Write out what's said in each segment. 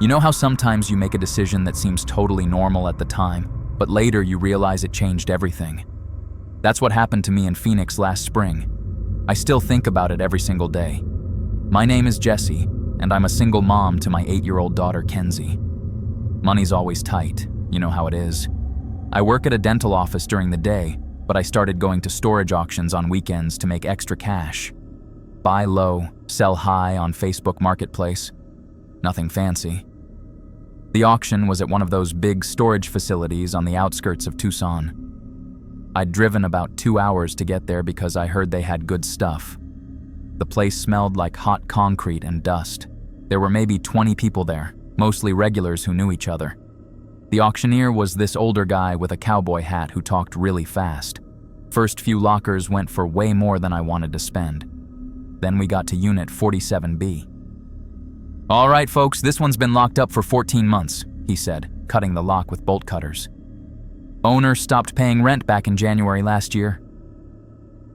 You know how sometimes you make a decision that seems totally normal at the time, but later you realize it changed everything? That's what happened to me in Phoenix last spring. I still think about it every single day. My name is Jessie, and I'm a single mom to my 8-year-old daughter, Kenzie. Money's always tight, you know how it is. I work at a dental office during the day, but I started going to storage auctions on weekends to make extra cash. Buy low, sell high on Facebook Marketplace. Nothing fancy. The auction was at one of those big storage facilities on the outskirts of Tucson. I'd driven about 2 hours to get there because I heard they had good stuff. The place smelled like hot concrete and dust. There were maybe 20 people there, mostly regulars who knew each other. The auctioneer was this older guy with a cowboy hat who talked really fast. First few lockers went for way more than I wanted to spend. Then we got to Unit 47B. "All right, folks, this one's been locked up for 14 months, he said, cutting the lock with bolt cutters. Owner stopped paying rent back in January last year.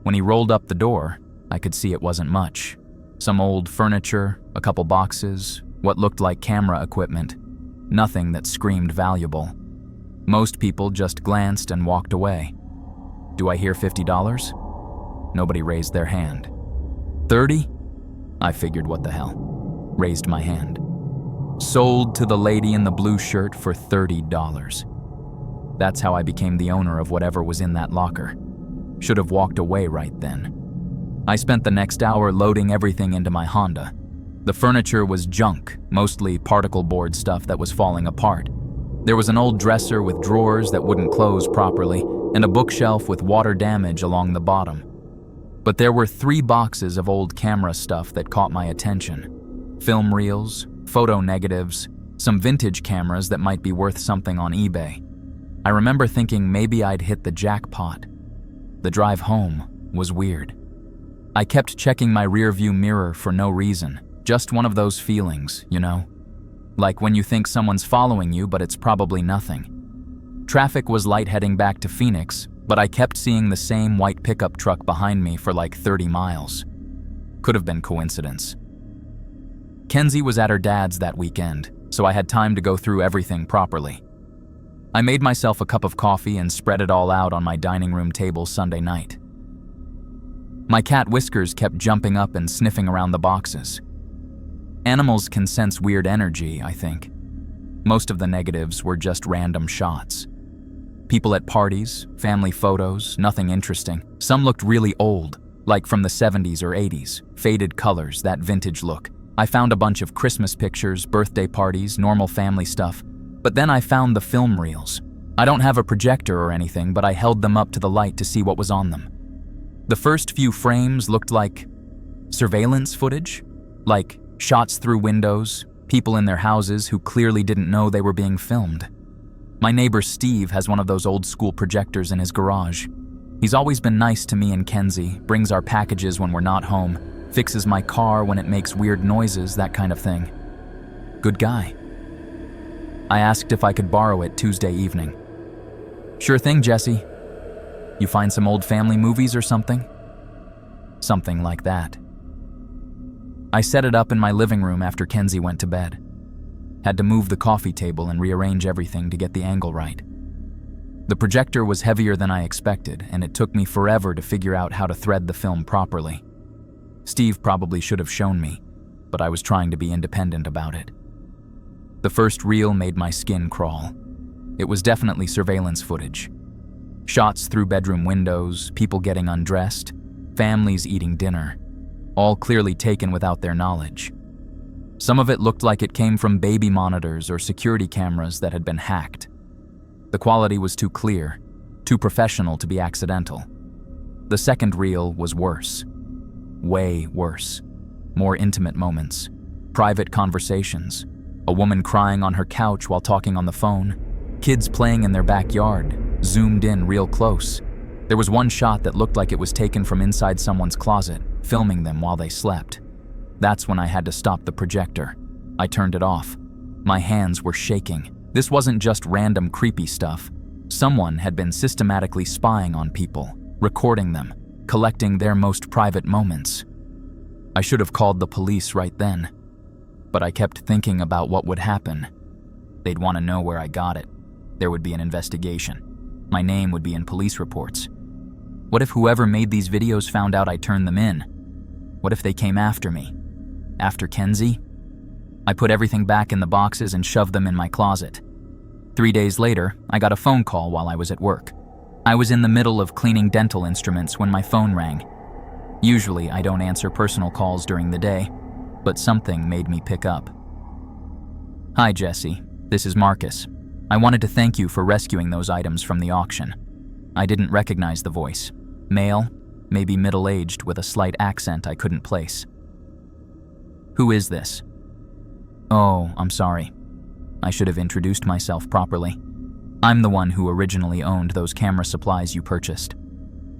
When he rolled up the door, I could see it wasn't much. Some old furniture, a couple boxes, what looked like camera equipment. Nothing that screamed valuable. Most people just glanced and walked away. Do I hear $50? Nobody raised their hand. 30? I figured, what the hell. Raised my hand. Sold to the lady in the blue shirt for $30. That's how I became the owner of whatever was in that locker. Should have walked away right then. I spent the next hour loading everything into my Honda. The furniture was junk, mostly particle board stuff that was falling apart. There was an old dresser with drawers that wouldn't close properly, and a bookshelf with water damage along the bottom. But there were 3 boxes of old camera stuff that caught my attention. Film reels, photo negatives, some vintage cameras that might be worth something on eBay. I remember thinking maybe I'd hit the jackpot. The drive home was weird. I kept checking my rearview mirror for no reason, just one of those feelings, you know? Like when you think someone's following you, but it's probably nothing. Traffic was light heading back to Phoenix, but I kept seeing the same white pickup truck behind me for like 30 miles. Could have been coincidence. Kenzie was at her dad's that weekend, so I had time to go through everything properly. I made myself a cup of coffee and spread it all out on my dining room table Sunday night. My cat Whiskers kept jumping up and sniffing around the boxes. Animals can sense weird energy, I think. Most of the negatives were just random shots. People at parties, family photos, nothing interesting. Some looked really old, like from the 70s or 80s, faded colors, that vintage look. I found a bunch of Christmas pictures, birthday parties, normal family stuff. But then I found the film reels. I don't have a projector or anything, but I held them up to the light to see what was on them. The first few frames looked like surveillance footage, like shots through windows, people in their houses who clearly didn't know they were being filmed. My neighbor Steve has one of those old school projectors in his garage. He's always been nice to me and Kenzie, brings our packages when we're not home, fixes my car when it makes weird noises, that kind of thing. Good guy. I asked if I could borrow it Tuesday evening. Sure thing, Jessie. You find some old family movies or something? Something like that. I set it up in my living room after Kenzie went to bed. Had to move the coffee table and rearrange everything to get the angle right. The projector was heavier than I expected, and it took me forever to figure out how to thread the film properly. Steve probably should have shown me, but I was trying to be independent about it. The first reel made my skin crawl. It was definitely surveillance footage. Shots through bedroom windows, people getting undressed, families eating dinner, all clearly taken without their knowledge. Some of it looked like it came from baby monitors or security cameras that had been hacked. The quality was too clear, too professional to be accidental. The second reel was worse. Way worse. More intimate moments, private conversations, a woman crying on her couch while talking on the phone, kids playing in their backyard, zoomed in real close. There was one shot that looked like it was taken from inside someone's closet, filming them while they slept. That's when I had to stop the projector. I turned it off. My hands were shaking. This wasn't just random creepy stuff. Someone had been systematically spying on people, recording them, collecting their most private moments. I should have called the police right then. but I kept thinking about what would happen. They'd want to know where I got it. There would be an investigation. My name would be in police reports. What if whoever made these videos found out I turned them in? What if they came after me? After Kenzie? I put everything back in the boxes and shoved them in my closet. 3 days later, I got a phone call while I was at work. I was in the middle of cleaning dental instruments when my phone rang. Usually, I don't answer personal calls during the day, but something made me pick up. Hi, Jesse. This is Marcus. I wanted to thank you for rescuing those items from the auction. I didn't recognize the voice. Male, maybe middle-aged with a slight accent I couldn't place. Who is this? Oh, I'm sorry. I should have introduced myself properly. I'm the one who originally owned those camera supplies you purchased.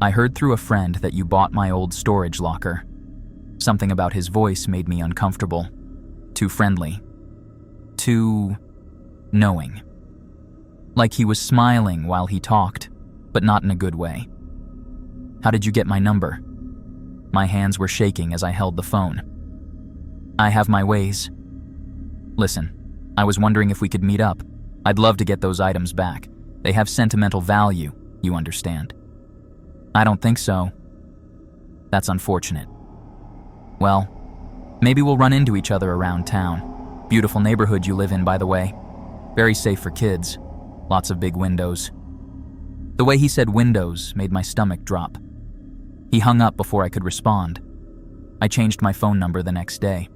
I heard through a friend that you bought my old storage locker. Something about his voice made me uncomfortable. Too friendly. Too knowing. Like he was smiling while he talked, but not in a good way. How did you get my number? My hands were shaking as I held the phone. I have my ways. Listen, I was wondering if we could meet up. I'd love to get those items back. They have sentimental value, you understand. I don't think so. That's unfortunate. Well, maybe we'll run into each other around town. Beautiful neighborhood you live in, by the way. Very safe for kids. Lots of big windows. The way he said windows made my stomach drop. He hung up before I could respond. I changed my phone number the next day.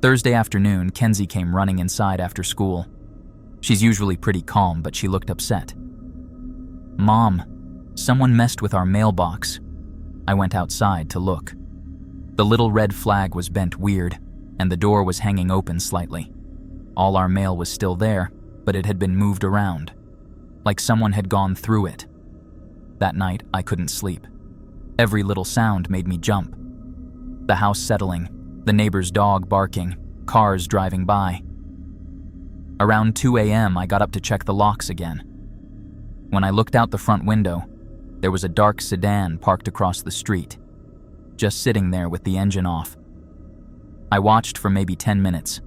Thursday afternoon, Kenzie came running inside after school. She's usually pretty calm, but she looked upset. Mom, someone messed with our mailbox. I went outside to look. The little red flag was bent weird, and the door was hanging open slightly. All our mail was still there, but it had been moved around, like someone had gone through it. That night, I couldn't sleep. Every little sound made me jump. The house settling, the neighbor's dog barking, cars driving by. Around 2 a.m., I got up to check the locks again. When I looked out the front window, there was a dark sedan parked across the street, just sitting there with the engine off. I watched for maybe 10 minutes,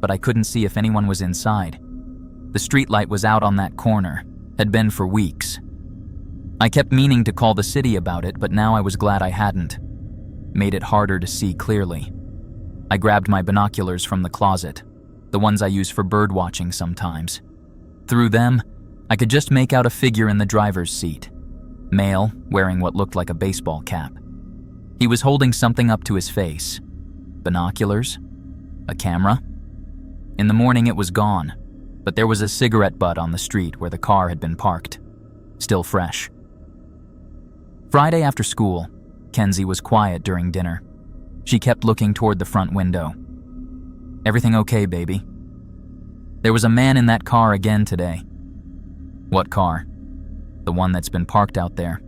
but I couldn't see if anyone was inside. The streetlight was out on that corner, had been for weeks. I kept meaning to call the city about it, but now I was glad I hadn't. Made it harder to see clearly. I grabbed my binoculars from the closet, the ones I use for bird watching sometimes. Through them, I could just make out a figure in the driver's seat. Male, wearing what looked like a baseball cap. He was holding something up to his face. Binoculars? A camera? In the morning it was gone, but there was a cigarette butt on the street where the car had been parked. Still fresh. Friday after school, Kenzie was quiet during dinner. She kept looking toward the front window. Everything okay, baby? There was a man in that car again today. What car? The one that's been parked out there.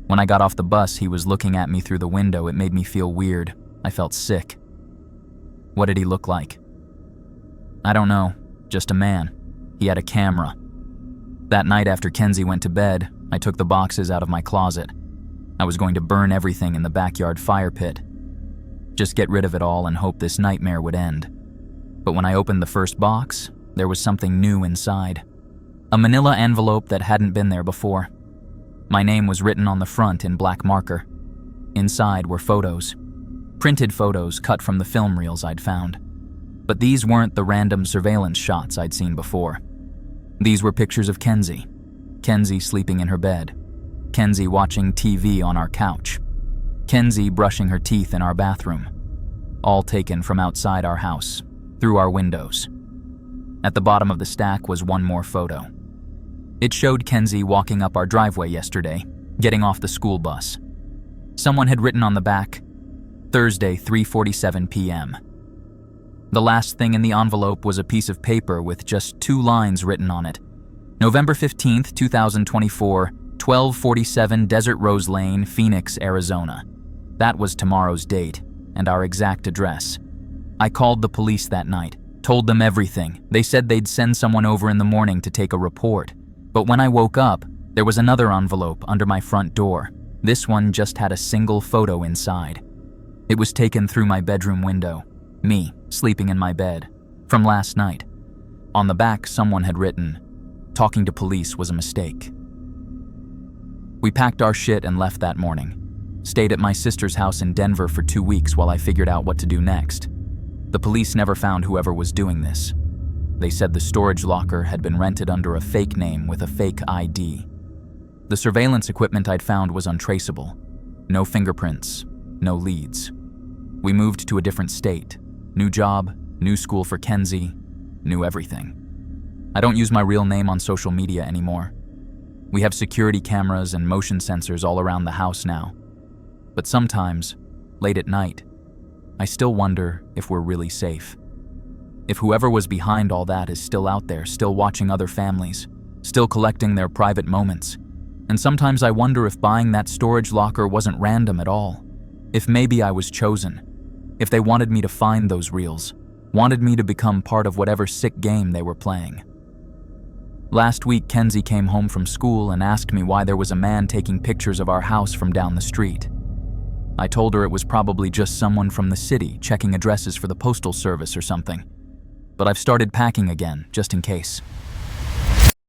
When I got off the bus, he was looking at me through the window. It made me feel weird. I felt sick. What did he look like? I don't know. Just a man. He had a camera. That night after Kenzie went to bed, I took the boxes out of my closet. I was going to burn everything in the backyard fire pit. Just get rid of it all and hope this nightmare would end. But when I opened the first box, there was something new inside. A manila envelope that hadn't been there before. My name was written on the front in black marker. Inside were photos. Printed photos cut from the film reels I'd found. But these weren't the random surveillance shots I'd seen before. These were pictures of Kenzie. Kenzie sleeping in her bed. Kenzie watching TV on our couch. Kenzie brushing her teeth in our bathroom. All taken from outside our house, through our windows. At the bottom of the stack was one more photo. It showed Kenzie walking up our driveway yesterday, getting off the school bus. Someone had written on the back, Thursday, 3:47 p.m. The last thing in the envelope was a piece of paper with just 2 lines written on it. November 15th, 2024, 1247 Desert Rose Lane, Phoenix, Arizona. That was tomorrow's date, and our exact address. I called the police that night, told them everything. They said they'd send someone over in the morning to take a report. But when I woke up, there was another envelope under my front door. This one just had a single photo inside. It was taken through my bedroom window. Me, sleeping in my bed. From last night. On the back, someone had written, "Talking to police was a mistake." We packed our shit and left that morning. Stayed at my sister's house in Denver for 2 weeks while I figured out what to do next. The police never found whoever was doing this. They said the storage locker had been rented under a fake name with a fake ID. The surveillance equipment I'd found was untraceable. No fingerprints, no leads. We moved to a different state. New job, new school for Kenzie, new everything. I don't use my real name on social media anymore. We have security cameras and motion sensors all around the house now. But sometimes, late at night, I still wonder if we're really safe. If whoever was behind all that is still out there, still watching other families, still collecting their private moments. And sometimes I wonder if buying that storage locker wasn't random at all. If maybe I was chosen. If they wanted me to find those reels, wanted me to become part of whatever sick game they were playing. Last week, Kenzie came home from school and asked me why there was a man taking pictures of our house from down the street. I told her it was probably just someone from the city checking addresses for the postal service or something. But I've started packing again, just in case.